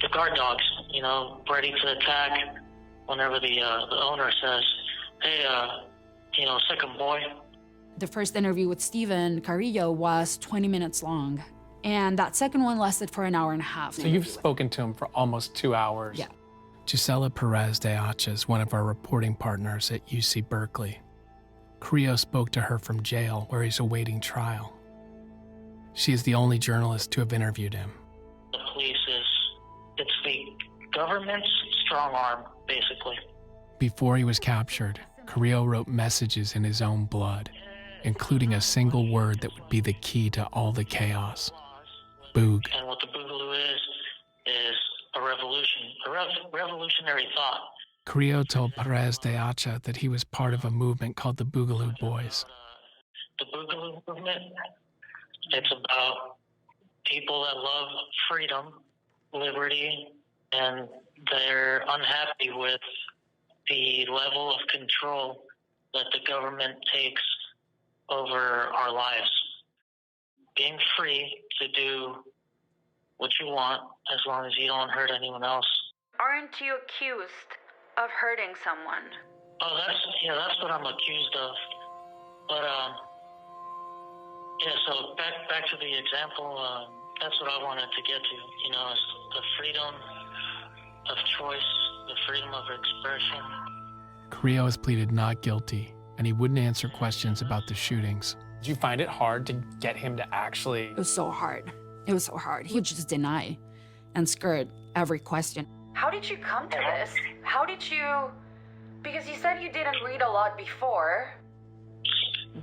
the guard dogs, ready to attack whenever the owner says, hey, second boy. The first interview with Stephen Carrillo was 20 minutes long, and that second one lasted for an hour and a half. So you've spoken to him for almost 2 hours. Yeah. Gisela Pérez de Acha is one of our reporting partners at UC Berkeley. Carrillo spoke to her from jail where he's awaiting trial. She is the only journalist to have interviewed him. The police it's the government's strong arm, basically. Before he was captured, Carrillo wrote messages in his own blood, including a single word that would be the key to all the chaos: boog. And what the boogaloo is a revolution, revolutionary thought. Carrillo told Perez de Acha that he was part of a movement called the Boogaloo Boys. The boogaloo movement, it's about people that love freedom, liberty, and they're unhappy with the level of control that the government takes over our lives. Being free to do what you want as long as you don't hurt anyone else. Aren't you accused of hurting someone? Oh, that's what I'm accused of. But so back to the example, that's what I wanted to get to, is the freedom of choice, the freedom of expression. Carrillo has pleaded not guilty, and he wouldn't answer questions about the shootings. Did you find it hard to get him to actually... It was so hard. He would just deny and skirt every question. How did you come to this? How did you... Because you said you didn't read a lot before.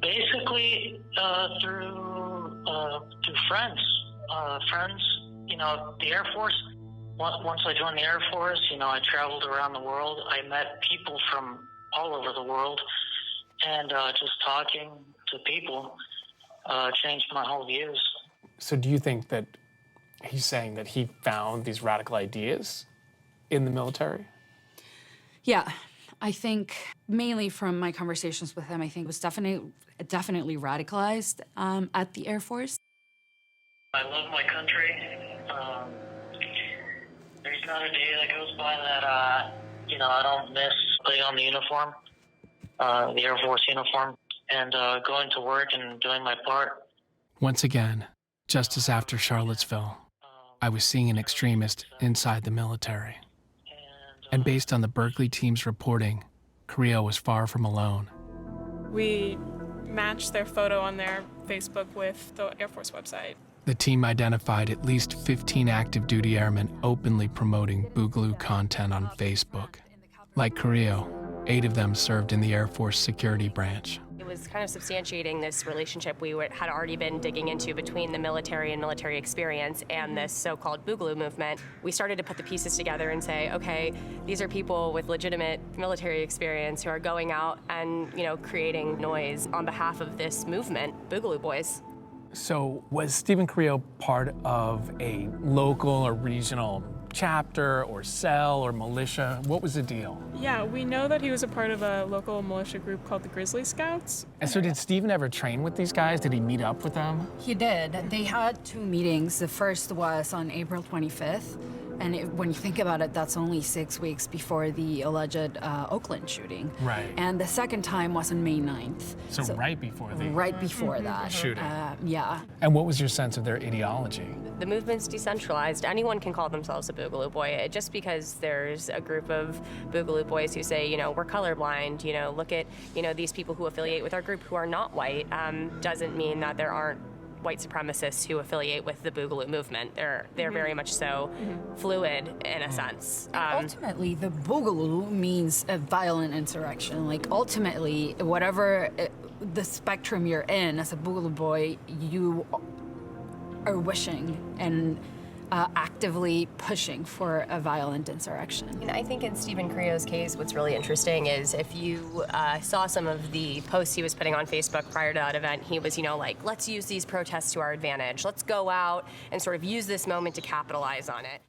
Basically, through friends. The Air Force. Once I joined the Air Force, I traveled around the world. I met people from all over the world, and just talking to people changed my whole views. So do you think that he's saying that he found these radical ideas in the military? Yeah, I think mainly from my conversations with him, I think it was definitely radicalized at the Air Force. I love my country. There's not a day that goes by that, I don't miss putting on the uniform, the Air Force uniform, and going to work and doing my part. Once again, just as after Charlottesville, I was seeing an extremist inside the military. And based on the Berkeley team's reporting, Carrillo was far from alone. We matched their photo on their Facebook with the Air Force website. The team identified at least 15 active duty airmen openly promoting Boogaloo content on Facebook. Like Carrillo, 8 of them served in the Air Force security branch. It was kind of substantiating this relationship we had already been digging into between the military and military experience and this so-called Boogaloo movement. We started to put the pieces together and say, okay, these are people with legitimate military experience who are going out and, creating noise on behalf of this movement, Boogaloo Boys. So was Stephen Carrillo part of a local or regional chapter or cell or militia? What was the deal? Yeah, we know that he was a part of a local militia group called the Grizzly Scouts. And so did Stephen ever train with these guys? Did he meet up with them? He did. They had 2 meetings. The first was on April 25th. And when you think about it, that's only 6 weeks before the alleged Oakland shooting. Right. And the second time was on May 9th. So right before the Right before that. shooting. Yeah. And what was your sense of their ideology? The movement's decentralized. Anyone can call themselves a Boogaloo Boy. Just because there's a group of Boogaloo Boys who say, we're colorblind, look at, these people who affiliate with our group who are not white, doesn't mean that there aren't white supremacists who affiliate with the Boogaloo movement. They're very much so fluid in a sense. Ultimately, the Boogaloo means a violent insurrection. Like, ultimately, whatever the spectrum you're in as a Boogaloo Boy, you are wishing and actively pushing for a violent insurrection. And I think in Stephen Carrillo's case, what's really interesting is if you saw some of the posts he was putting on Facebook prior to that event, he was, let's use these protests to our advantage. Let's go out and sort of use this moment to capitalize on it.